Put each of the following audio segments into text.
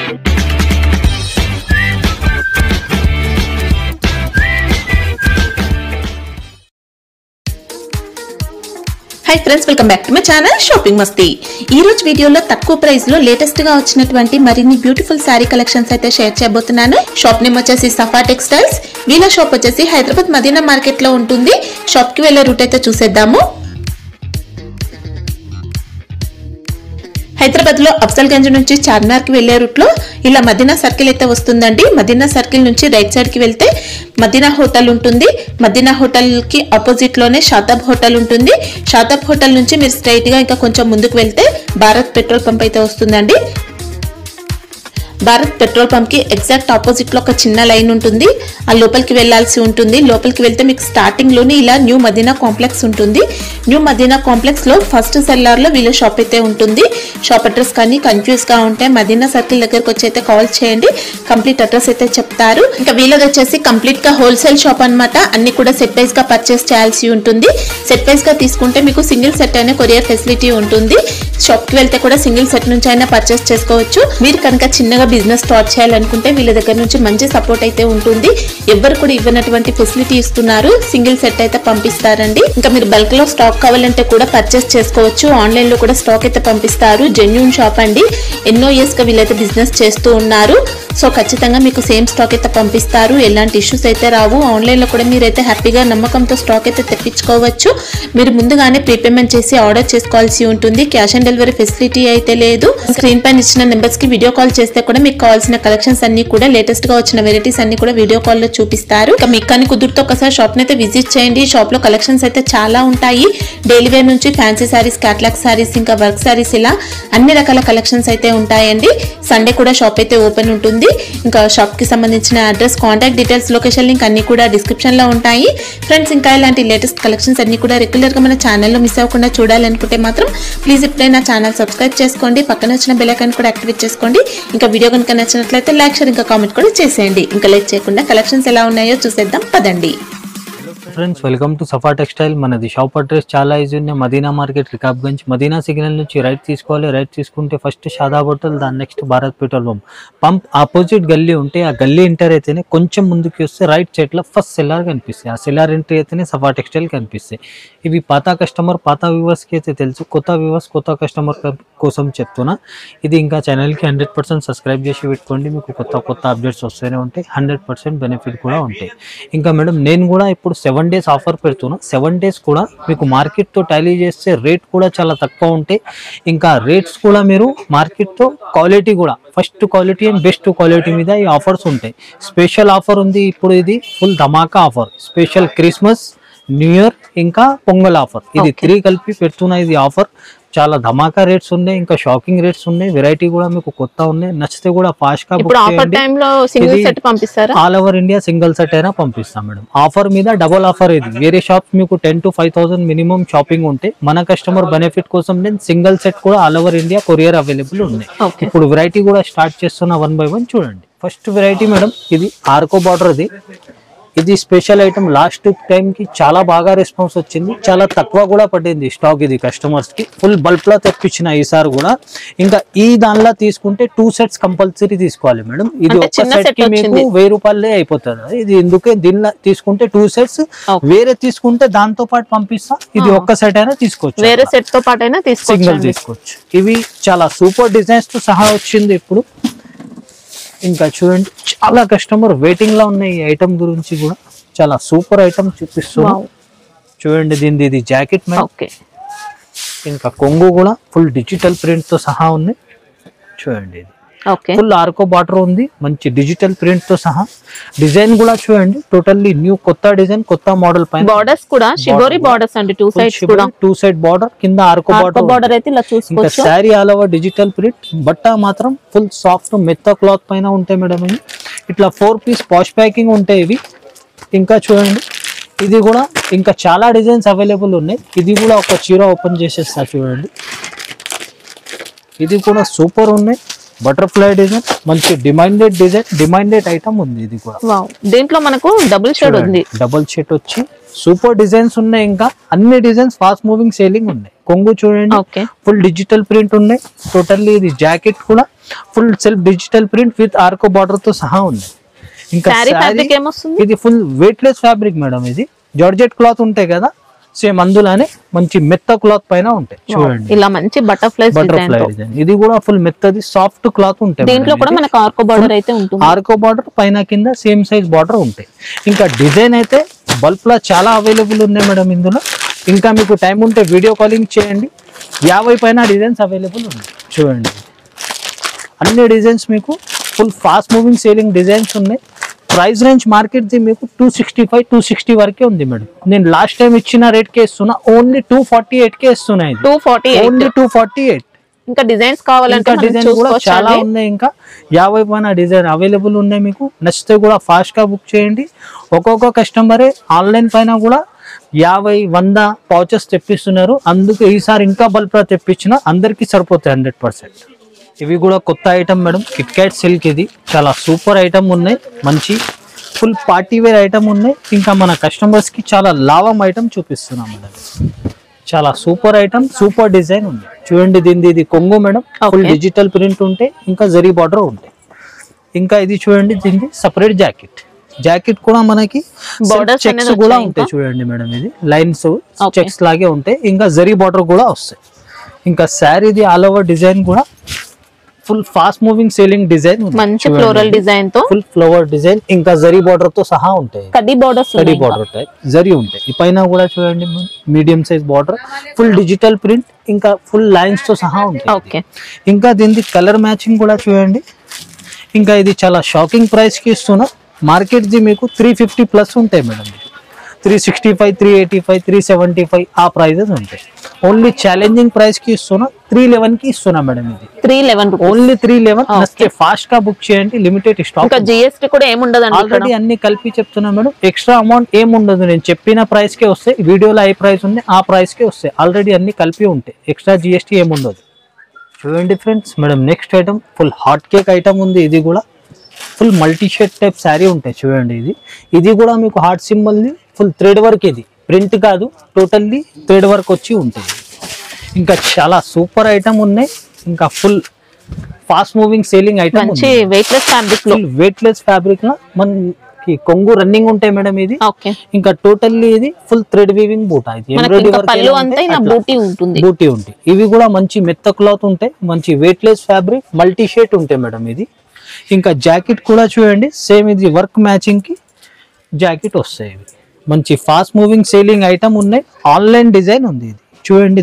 Hi friends, welcome back to my channel shopping Masti. ఈ రోజు వీడియోలో తక్కువ ప్రైస్ లో లేటెస్ట్ గా వచ్చినటువంటి మరిన్ని బ్యూటిఫుల్ సారీ కలెక్షన్స్ అయితే షేర్ చేయబోతున్నాను। షాప్ నేమ్ వచ్చేసి సఫా టెక్స్టైల్స్। వీళ్ళ షాప్ వచ్చేసి హైదరాబాద్ మదీనా మార్కెట్ లో ఉంటుంది। షాప్ కి వెళ్ళే రూట్ అయితే చూసేద్దాము। హైదరాబాద్ లో అఫ్జల్గంజ్ నుంచి చార్మినార్ కి వెళ్లే రూట్ లో ఇలా మదీనా సర్కిల్ అయితే వస్తుందండి। మదీనా సర్కిల్ నుంచి రైట్ సైడ్ కి వెళ్తే మదీనా హోటల్ ఉంటుంది। మదీనా హోటల్ కి ఆపోజిట్ లోనే షాతాబ్ హోటల్ ఉంటుంది। షాతాబ్ హోటల్ నుంచి మీరు స్ట్రైట్ గా ఇంకా కొంచెం ముందుకు వెళ్తే భారత్ పెట్రోల్ పంప్ అయితే వస్తుందండి। భారత్ పెట్రోల్ పంప్ కి ఎగ్జాక్ట్ ఆపోజిట్ లో ఒక చిన్న లైన్ ఉంటుంది। ఆ లోపలికి వెళ్ళాల్సి ఉంటుంది। లోపలికి వెళ్తే మీకు స్టార్టింగ్ లోనే ఇలా న్యూ మదీనా కాంప్లెక్స్ ఉంటుంది। న్యూ మదీనా కాంప్లెక్స్ లో ఫస్ట్ సెల్లార్ లో వీళ్ళ షాప్ అయితే ఉంటుంది। షాప్ అడ్రస్ కానీ కన్ఫ్యూజ్ గా ఉంటే మదీనా సర్కిల్ దగ్గరకు వచ్చి అయితే కాల్ చేయండి, కంప్లీట్ అడ్రస్ అయితే చెప్తారు। ఇంకా వీళ్ళది వచ్చేసి కంప్లీట్ గా హోల్సేల్ షాప్ అన్నమాట। అన్ని కూడా సెట్ వైజ్ గా పర్చేస్ చేయాల్సి ఉంటుంది। సెట్ వైజ్ గా తీసుకుంటే మీకు సింగిల్ సెట్ అయిన కొరియర్ ఫెసిలిటీ ఉంటుంది। షాప్ కి వెళ్తే కూడా సింగిల్ సెట్ నుంచి అయినా పర్చేస్ చేసుకోవచ్చు। మీరు కనుక చిన్నగా బిజినెస్ స్టార్ట్ చేయాలనుకుంటే వీళ్ళ దగ్గర నుంచి మంచి సపోర్ట్ అయితే ఉంటుంది। ఎవరు కూడా ఇవ్వనటువంటి ఫెసిలిటీ ఇస్తున్నారు। సింగిల్ సెట్ అయితే పంపిస్తారండి। ఇంకా మీరు బల్క్ లో స్టాక్ కావాలంటే కూడా పర్చేస్ చేసుకోవచ్చు। ఆన్లైన్ లో కూడా స్టాక్ అయితే పంపిస్తారు। జెన్యూన్ షాప్ అండి, ఎన్నో ఇయర్స్ గా వీళ్ళైతే బిజినెస్ చేస్తూ ఉన్నారు। సో ఖచ్చితంగా మీకు సేమ్ స్టాక్ అయితే పంపిస్తారు। ఎలాంటి ఇష్యూస్ అయితే రావు। ఆన్లైన్ లో కూడా మీరైతే హ్యాపీగా నమ్మకంతో స్టాక్ అయితే తెప్పించుకోవచ్చు। మీరు ముందుగానే ప్రీపేమెంట్ చేసి ఆర్డర్ చేసుకోవాల్సి ఉంటుంది। క్యాష్ ఆన్ డెలివరీ ఫెసిలిటీ అయితే లేదు। స్క్రీన్ పైన ఇచ్చిన నెంబర్స్ కి వీడియో కాల్ చేస్తే కూడా మీకు కావాల్సిన కలెక్షన్స్ అన్ని కూడా లేటెస్ట్ గా వచ్చిన వెరైటీస్ అన్ని కూడా వీడియో కాల్ లో చూపిస్తారు। ఇక మీకు కానీ కుదురుతో ఒకసారి షాప్ ని అయితే విజిట్ చేయండి। షాప్ లో కలెక్షన్స్ అయితే చాలా ఉంటాయి। డైలీ వేర్ నుంచి ఫ్యాన్సీ సారీస్, క్యాటలాగ్ సారీస్, ఇంకా వర్క్ సారీస్, ఇలా అన్ని రకాల కలెక్షన్స్ అయితే ఉంటాయండి। సండే కూడా షాప్ అయితే ఓపెన్ ఉంటుంది। ఇంకా షాప్ కి సంబంధించిన address, contact details, location link అన్ని కూడా డిస్క్రిప్షన్ లో ఉంటాయి ఫ్రెండ్స్। ఇంకా ఇలాంటి లేటెస్ట్ కలెక్షన్స్ అన్ని కూడా రెగ్యులర్ గా మన ఛానల్లో మిస్ అవ్వకుండా చూడాలనుకుంటే మాత్రం ప్లీజ్ ఇప్పుడే నా ఛానల్ సబ్స్క్రైబ్ చేసుకోండి, పక్కన వచ్చిన బెల్ ఐకాన్ కూడా యాక్టివేట్ చేసుకోండి। ఇంకా వీడియో కనుక నచ్చినట్లయితే లైక్, షేర్, ఇంకా కామెంట్ కూడా చేసేయండి। ఇంకా లైక్ చేయకుండా కలెక్షన్స్ ఎలా ఉన్నాయో చూసేద్దాం పదండి। Friends, welcome to Safa textile. మనది షాప్ అడ్రస్ చాలా ఈజీ ఉంది। మదీనా మార్కెట్, రికాబ్గంజ్। మదీనా సిగ్నల్ నుంచి రైట్ తీసుకోవాలి। రైట్ తీసుకుంటే ఫస్ట్ షాదాబ్ హోటల్, దాని next Bharat petrol pump opposite గల్లీ ఉంటే ఆ గల్లీ ఎంటర్ అయితేనే కొంచెం ముందుకు వస్తే రైట్ సైడ్ లో ఫస్ట్ సెల్లార్ కనిపిస్తాయి। ఆ సెల్లార్ ఎంట్రీ అయితేనే సఫా టెక్స్టైల్ కనిపిస్తాయి। ఇవి పాత కస్టమర్, పాత వ్యూవర్స్ కి అయితే తెలుసు। కొత్త వ్యూవర్స్, కొత్త కస్టమర్ కోసం చెప్తున్నా। ఇది ఇంకా ఛానల్ కి 100% సబ్స్క్రైబ్ చేసి పెట్టుకోండి। మీకు కొత్త అప్డేట్స్ వస్తూనే ఉంటాయి। 100% బెనిఫిట్ కూడా ఉంటాయి। ఇంకా మేడం, నేను కూడా ఇప్పుడు 7 days ఆఫర్ పెడుతున్నా। 7 days కూడా మీకు మార్కెట్ తో టాలీ చేస్తే రేట్ కూడా చాలా తక్కువ ఉంటాయి। ఇంకా రేట్స్ కూడా మీరు మార్కెట్ తో క్వాలిటీ కూడా first quality and best quality మీద ఈ ఆఫర్స్ ఉంటాయి। స్పెషల్ ఆఫర్ ఉంది ఇప్పుడు, ఇది ఫుల్ ధమాకా offer. Special Christmas, new year, ఇంకా పొంగల్ ఆఫర్, ఇది 3 కలిపి పెడుతున్నా। ఇది ఆఫర్ చాలా ధమాకా రేట్స్ ఉన్నాయి, ఇంకా షాకింగ్ రేట్స్ ఉన్నాయి। వెరైటీ కూడా మీకు కొత్త ఉన్నాయి। నచ్చితే కూడా ఫాస్ట్ గా బుక్ చేయండి। All over India single set అయినా పంపిస్తాం మేడం। ఆఫర్ మీద డబుల్ ఆఫర్ ఇది। వేరే షాప్స్ మీకు 10 to 5,000 మినిమం షాపింగ్ ఉంటే మన కస్టమర్ బెనిఫిట్ కోసం నేను సింగిల్ సెట్ కూడా all over India courier available ఉన్నాయి। ఇప్పుడు వెరైటీ కూడా స్టార్ట్ చేస్తున్నా 1 by 1 చూడండి। ఫస్ట్ వెరైటీ మేడం, ఇది ఆర్కో బార్డర్। ఇది స్పెషల్ ఐటమ్। లాస్ట్ టైం కి చాలా బాగా రెస్పాన్స్ వచ్చింది, చాలా తక్కువ కూడా పడింది స్టాక్। ఇది కస్టమర్స్ కి ఫుల్ బల్క్ లో తెప్పించిన ఈసారి కూడా। ఇంకా ఈ దానిలో తీసుకుంటే 2 sets కంపల్సరీ తీసుకోవాలి మేడం। ఇది ఒక సెట్ కి మీకు 1000 రూపాయలే అయిపోతుంది। ఇది ఎందుకే దీనిలో తీసుకుంటే 2 sets, వేరే తీసుకుంటే దాంతో పాటు పంపిస్తా। ఇది ఒక్క సెట్ అయినా తీసుకోవచ్చు, వేరే సెట్ తో పాటు అయినా సింగిల్ తీసుకోవచ్చు। ఇవి చాలా సూపర్ డిజైన్స్ తో సహా వచ్చింది ఇప్పుడు। ఇంకా చూడండి, చాలా కస్టమర్ వెయిటింగ్ లో ఉన్నాయి ఈ ఐటమ్ గురించి కూడా। చాలా సూపర్ ఐటమ్ చూపిస్తున్నా చూడండి। దీనిది ఇది జాకెట్ మేడం। ఇంకా కొంగు కూడా ఫుల్ డిజిటల్ ప్రింట్ తో సహా ఉంది చూడండి। ఇది ఫుల్ ఆర్కో బార్డర్ ఉంది, మంచి డిజిటల్ ప్రింట్ తో సహా। డిజైన్ కూడా చూడండి, టోటల్లీ న్యూ కొత్త డిజైన్, కొత్త మోడల్ పైన బోర్డర్స్ కూడా షిబోరి బోర్డర్స్ అండి। 2 sides కూడా 2 side బార్డర్, కింద ఆర్కో బార్డర్ అయితే ఇలా చూసుకోవచ్చు। Sorry all over digital print, బట్ట మాత్రం ఫుల్ సాఫ్ట్ మెత్త క్లాత్ పైన ఉంటాయి మేడం। ఇట్లా 4 piece పాష్ ప్యాకింగ్ ఉంటాయి ఇవి। ఇంకా చూడండి, ఇది కూడా ఇంకా చాలా డిజైన్స్ అవైలబుల్ ఉన్నాయి। ఇది కూడా ఒక చీర ఓపెన్ చేసేస్తా చూడండి। ఇది కూడా సూపర్ ఉన్నాయి, బటర్ఫ్లై డిజైన్, మంచి డిమాండెడ్ డిజైన్, డిమాండెడ్ ఐటమ్ ఉంది ఇది కూడా। దీంట్లో మనకు డబుల్ షేడ్ ఉంది, డబుల్ షేడ్ వచ్చి సూపర్ డిజైన్స్ ఉన్నాయి। ఇంకా అన్ని డిజైన్స్ ఫాస్ట్ మూవింగ్ సేలింగ్ ఉన్నాయి, కొంగు చూడండి ఓకే ఫుల్ డిజిటల్ ప్రింట్ ఉన్నాయి. టోటల్లీ ఇది జాకెట్ కూడా full self digital print with ఆర్కో బార్డర్ తో సహా ఉంది. ఇంకా సారీ ఫ్యాబ్రిక్ ఏమొస్తుంది? ఇది full weight less fabric madam. ఇది జార్జెట్ క్లాత్ ఉంటాయి కదా సేమ్ అందులోనే మంచి మెత్త క్లాత్ పైన ఉంటాయి చూడండి. ఇలా మంచి బటర్ఫ్లై డిజైన్. ఇది కూడా ఫుల్ మెత్తది సాఫ్ట్ క్లాత్ ఉంటాయి. దీంట్లో కూడా మనకు ఆర్కో బార్డర్ అయితే ఉంటుంది. ఆర్కో బార్డర్ పైన కింద సేమ్ సైజ్ బార్డర్ ఉంటాయి. ఇంకా డిజైన్ అయితే బల్క్ లా చాలా అవైలబుల్ ఉన్నాయి మేడం ఇందులో. ఇంకా మీకు టైం ఉంటే వీడియో కాలింగ్ చేయండి. 50 పైన డిజైన్స్ అవైలబుల్ ఉన్నాయి చూడండి. అన్ని డిజైన్స్ మీకు full fast moving selling designs ఉన్నాయి. ప్రైస్ రేంజ్ మార్కెట్ ది మీకు 265 260 వరకే ఉంది మేడం. నేను లాస్ట్ టైం ఇచ్చిన రేట్ కే ఇస్తున్నా, ఓన్లీ 248 కే ఇస్తున్నా. 248 ఓన్లీ 248. ఇంకా డిజైన్స్ కావాలంటే డిజైన్ కూడా చాలా ఉన్నాయి. ఇంకా 50 పైన డిజైన్ అవైలబుల్ ఉన్నాయి. మీకు నచ్చితే కూడా ఫాస్ట్ గా బుక్ చేయండి. ఒక్కొక్క కస్టమరే ఆన్లైన్ పైన కూడా 50-100 పౌచెస్ తెప్పిస్తున్నారు. అందుకే ఈసారి ఇంకా బల్క్ గా తెప్పించిన అందరికి సరిపోతాయి 100%. ఇవి కూడా కొత్త item madam. Kit Kat silk. ఇది చాలా సూపర్ ఐటమ్ ఉన్నాయి. మంచి ఫుల్ పార్టీ వేర్ ఐటమ్ ఉన్నాయి. ఇంకా మన కస్టమర్స్ కి చాలా లాభం ఐటమ్ చూపిస్తున్నాం మేడం. చాలా సూపర్ ఐటమ్, సూపర్ డిజైన్ ఉంది చూడండి. దీనిది ఇది కొంగు మేడం. ఫుల్ డిజిటల్ ప్రింట్ ఉంటాయి. ఇంకా జరీ బార్డర్ ఉంటాయి. ఇంకా ఇది చూడండి దీనిది సపరేట్ జాకెట్. జాకెట్ కూడా మనకి చెక్స్ కూడా ఉంటాయి చూడండి మేడం. ఇది లైన్స్ చెక్స్ లాగే ఉంటాయి. ఇంకా జరీ బార్డర్ కూడా వస్తాయి. ఇంకా శారీది ఆల్ ఓవర్ డిజైన్ కూడా full fast moving selling design. మంచి ఫ్లోరల్ డిజైన్ తో ఫుల్ ఫ్లవర్ డిజైన్ ఇంకా జరీ బార్డర్ తో సహా ఉంటాయి. కడ్డీ బార్డర్ టైప్ జరీ ఉంటాయి. ఈ పైన కూడా చూడండి medium size border, full digital print ఇంకా ఫుల్ లైన్స్ తో సహా ఉంటాయి. ఇంకా దీనికి కలర్ మ్యాచింగ్ కూడా చూడండి. ఇంకా ఇది చాలా షాకింగ్ ప్రైస్ కి ఇస్తున్నా. మార్కెట్ ది మీకు 350 ప్లస్ ఉంటాయి మేడం. 365 385 375 ఆ ప్రైజెస్ ఉంటాయి. ఓన్లీ ఛాలెంజింగ్ ప్రైస్ కి ఇస్తున్నా. 311 కి ఇస్తున్నా మేడం. ఇది 311 ఓన్లీ 311. నచ్చితే ఫాస్ట్ గా బుక్ చేయండి. Limited stock. ఇంకా జిఎస్టీ కూడా ఏముండదండి. ఆల్రెడీ అన్ని కలిపి చెప్తున్నా మేడం. ఎక్స్ట్రా అమౌంట్ ఏముండదు. నేను చెప్పిన ప్రైస్ కే వస్తాయి. వీడియోలో ఏ ప్రైస్ ఉంది ఆ ప్రైస్ కే వస్తాయి. ఆల్రెడీ అన్ని కలిపి ఉంటాయి. ఎక్స్ట్రా జిఎస్టీ ఏముండదు. చూడండి friends madam next item full hot cake item ఉంది. ఇది కూడా full multi shade type sari ఉంటాయి చూడండి. ఇది కూడా మీకు heart symbol full thread work. ఇది ప్రింట్ కాదు, టోటల్లీ థ్రెడ్ వర్క్ వచ్చి ఉంటుంది. ఇంకా చాలా సూపర్ ఐటమ్ ఉన్నాయి. ఇంకా full fast moving selling item. Weight less fabric లో, వెయిట్ లెస్ ఫ్యాబ్రిక్ లో మనకి కొంగు రన్నింగ్ ఉంటాయి మేడం. ఇది ఇంకా టోటల్లీ ఇది ఫుల్ థ్రెడ్ వీవింగ్ బూటా. ఇది ఎంబ్రాయిడరీ వర్క్ బూటీ ఉంటుంది. ఇవి కూడా మంచి మెత్త క్లాత్ ఉంటాయి. మంచి weight less fabric multi shade ఉంటాయి మేడం. ఇది ఇంకా జాకెట్ కూడా చూడండి సేమ్. ఇది వర్క్ మ్యాచింగ్ కి జాకెట్ వస్తాయి. ఇవి మంచి ఫాస్ట్ మూవింగ్ సేలింగ్ ఐటమ్ ఉన్నాయి. ఆన్లైన్ డిజైన్ ఉంది. ఇది చూడండి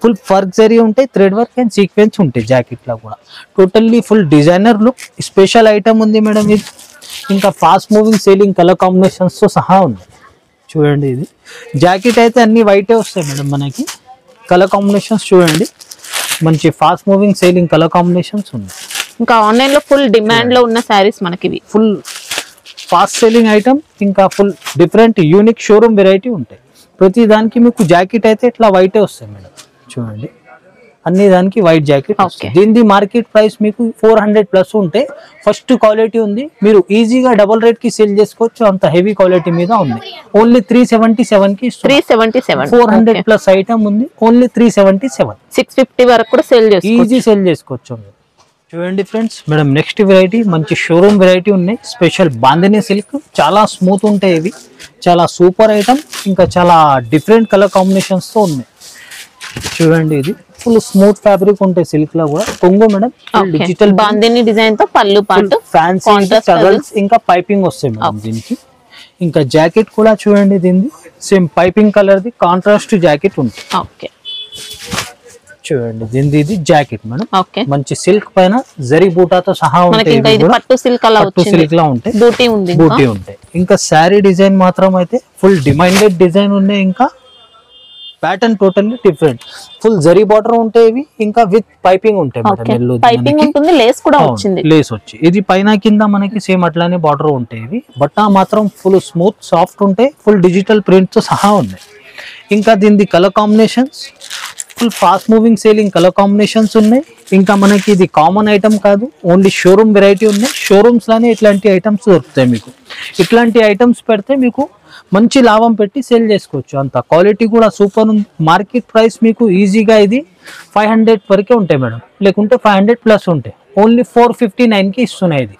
ఫుల్ వర్క్ జరీ ఉంటాయి. థ్రెడ్ వర్క్ అండ్ సీక్వెన్స్ ఉంటాయి జాకెట్ లో కూడా. Totally full designer look special item ఉంది మేడం. ఇది ఇంకా fast moving selling colour combinations తో సహా ఉంది చూడండి. ఇది జాకెట్ అయితే అన్ని వైటే వస్తాయి మేడం. మనకి కలర్ కాంబినేషన్స్ చూడండి. మంచి fast moving selling colour combinations ఉన్నాయి. ఇంకా ఆన్లైన్ లో ఫుల్ డిమాండ్ లో ఉన్న సారీస్ మనకి ఫుల్ ఫాస్ట్ సెల్లింగ్ ఐటమ్. ఇంకా full different unique showroom variety ఉంటాయి. ప్రతి దానికి మీకు జాకెట్ అయితే ఇట్లా వైటే వస్తాయి మేడం. చూడండి అన్ని దానికి వైట్ జాకెట్. దీని మార్కెట్ ప్రైస్ మీకు 400 ప్లస్ ఉంటే ఫస్ట్ క్వాలిటీ ఉంది. మీరు ఈజీగా డబుల్ రేట్ కి సేల్ చేసుకోవచ్చు. అంత హెవీ క్వాలిటీ మీద ఉంది. ఓన్లీ 377 కి 400 ప్లస్ ఐటమ్ ఉంది. ఓన్లీ 377. 650 వరకు కూడా సేల్ చేసుకోవచ్చు. ఈజీ సేల్ చేసుకోవచ్చు. చూడండి ఫ్రెండ్స్ మేడం నెక్స్ట్ వెరైటీ మంచి షోరూమ్ వెరైటీ ఉన్నాయి. Special bandhani silk. చాలా స్మూత్ ఉంటాయి. ఇవి చాలా సూపర్ ఐటమ్. ఇంకా చాలా డిఫరెంట్ కలర్ కాంబినేషన్స్ తో ఉన్నాయి చూడండి. ఇది ఫుల్ స్మూత్ ఫ్యాబ్రిక్ ఉంటాయి సిల్క్ లో కూడా. కొంగు మేడం డిజిటల్ బాందిని డిజైన్ తో పళ్ళు పాటు ఫ్యాన్సీ టవల్స్ ఇంకా పైపింగ్ వస్తాయి మేడం దీనికి. ఇంకా జాకెట్ కూడా చూడండి. దీనిది same piping colour the contrast jacket ఉంటుంది చూడండి. దీనిది ఇది జాకెట్ మేడం. మంచి సిల్క్ పైన జరీ బూటాతో సహా ఉంటాయి. పట్టు సిల్క్ లా ఉంటాయి. బూటీ ఉంటాయి. ఇంకా శారీ డిజైన్ మాత్రం అయితే ఫుల్ డిమాండెడ్ డిజైన్ ఉన్నాయి. ఇంకా pattern totally different. Full zari border ఉంటాయి. ఇవి ఇంకా విత్ పైపింగ్ ఉంటాయి మేడం. లేస్ వచ్చి ఇది పైన కింద మనకి సేమ్ అట్లానే బార్డర్ ఉంటాయి. ఇవి బట్ట మాత్రం ఫుల్ స్మూత్ సాఫ్ట్ ఉంటాయి. ఫుల్ డిజిటల్ ప్రింట్ తో సహా ఉన్నాయి. ఇంకా దీని colour combinations full fast moving selling colour combinations ఉన్నాయి. ఇంకా మనకి ఇది కామన్ ఐటమ్ కాదు, ఓన్లీ షోరూమ్ వెరైటీ ఉన్నాయి. షోరూమ్స్ లోనే ఇట్లాంటి ఐటమ్స్ దొరుకుతాయి మీకు. ఇట్లాంటి ఐటమ్స్ పెడితే మీకు మంచి లాభం పెట్టి సేల్ చేసుకోవచ్చు. అంత క్వాలిటీ కూడా సూపర్ ఉంది. మార్కెట్ ప్రైస్ మీకు ఈజీగా ఇది 500 వరకే ఉంటాయి మేడం, లేకుంటే 500 ప్లస్ ఉంటాయి. ఓన్లీ 459 కి ఇస్తున్నాయి. ఇది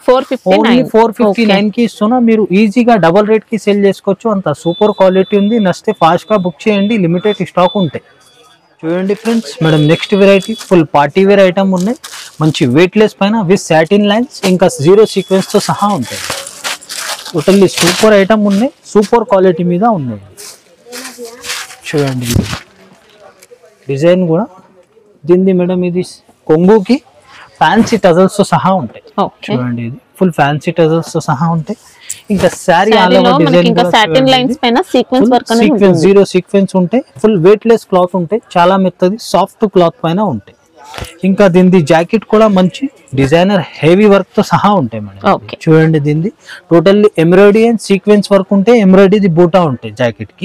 ఓన్లీ 459 కి ఇస్తున్నా. మీరు ఈజీగా డబల్ రేట్ కి సేల్ చేసుకోవచ్చు. అంత సూపర్ క్వాలిటీ ఉంది. నచ్చితే ఫాస్ట్ గా బుక్ చేయండి, లిమిటెడ్ స్టాక్ ఉంటాయి. చూడండి friends, madam next variety full party wear item ఉన్నాయి. మంచి వెయిట్ లెస్ పైన విత్ సాటిన్ లైన్స్ ఇంకా జీరో సీక్వెన్స్ తో సహా ఉంటాయి. టోటల్లీ సూపర్ ఐటమ్ ఉన్నాయి, సూపర్ క్వాలిటీ మీద ఉన్నాయి. చూడండి డిజైన్ కూడా దీనిది మేడం, ఇది కొంగుకి ఫ్యాన్సీ టజల్స్ తో సహా ఉంటాయి. చూడండి ఇది ఫుల్ ఫ్యాన్సీ టజల్స్ తో సహా ఉంటాయి. ఇంకా సారీ సీక్వెన్స్ జీరో సీక్వెన్స్ ఉంటాయి. ఫుల్ వెయిట్ లెస్ క్లాత్ ఉంటాయి, చాలా మెత్తది సాఫ్ట్ క్లాత్ పైన ఉంటాయి. ఇంకా దీని జాకెట్ కూడా మంచి డిజైనర్ హెవీ వర్క్ తో సహా ఉంటాయి మేడం. చూడండి దీనిది totally embroidery and sequence work ఉంటాయి. ఎంబ్రాయిడరీ బూటా ఉంటాయి జాకెట్ కి.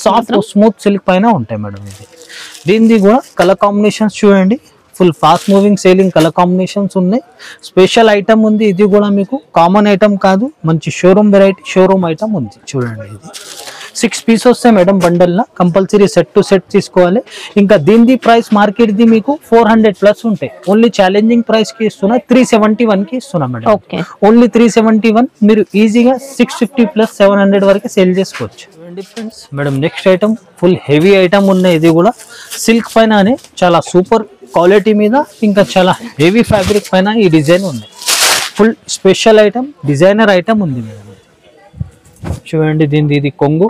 సాఫ్ట్ స్మూత్ సిల్క్ పైన ఉంటాయి మేడం. ఇది దీనిది కూడా కలర్ కాంబినేషన్స్ చూడండి, full fast moving selling colour combinations ఉన్నాయి. స్పెషల్ ఐటమ్ ఉంది, ఇది కూడా మీకు కామన్ ఐటమ్ కాదు, మంచి షోరూమ్ వెరైటీ షోరూమ్ ఐటమ్ ఉంది. చూడండి ఇది 6 పీస్ వస్తాయి madam bundle law, compulsory set to set తీసుకోవాలి. ఇంకా దీనిది ప్రైస్ మార్కెట్ ది మీకు 400 ప్లస్ ఉంటాయి. ఓన్లీ ఛాలెంజింగ్ ప్రైస్ కి ఇస్తున్నా 371 కి ఇస్తున్నా మేడం. ఓన్లీ 371. మీరు ఈజీగా 650 ప్లస్ 700 వరకు సేల్ చేసుకోవచ్చు. Madam next item full heavy item ఉన్నాయి. ఇది కూడా సిల్క్ పైన చాలా సూపర్ క్వాలిటీ మీద ఇంకా చాలా హెవీ ఫ్యాబ్రిక్ పైన ఈ డిజైన్ ఉంది. Full special item designer item ఉంది మేడం. చూడండి దీనిది ఇది కొంగు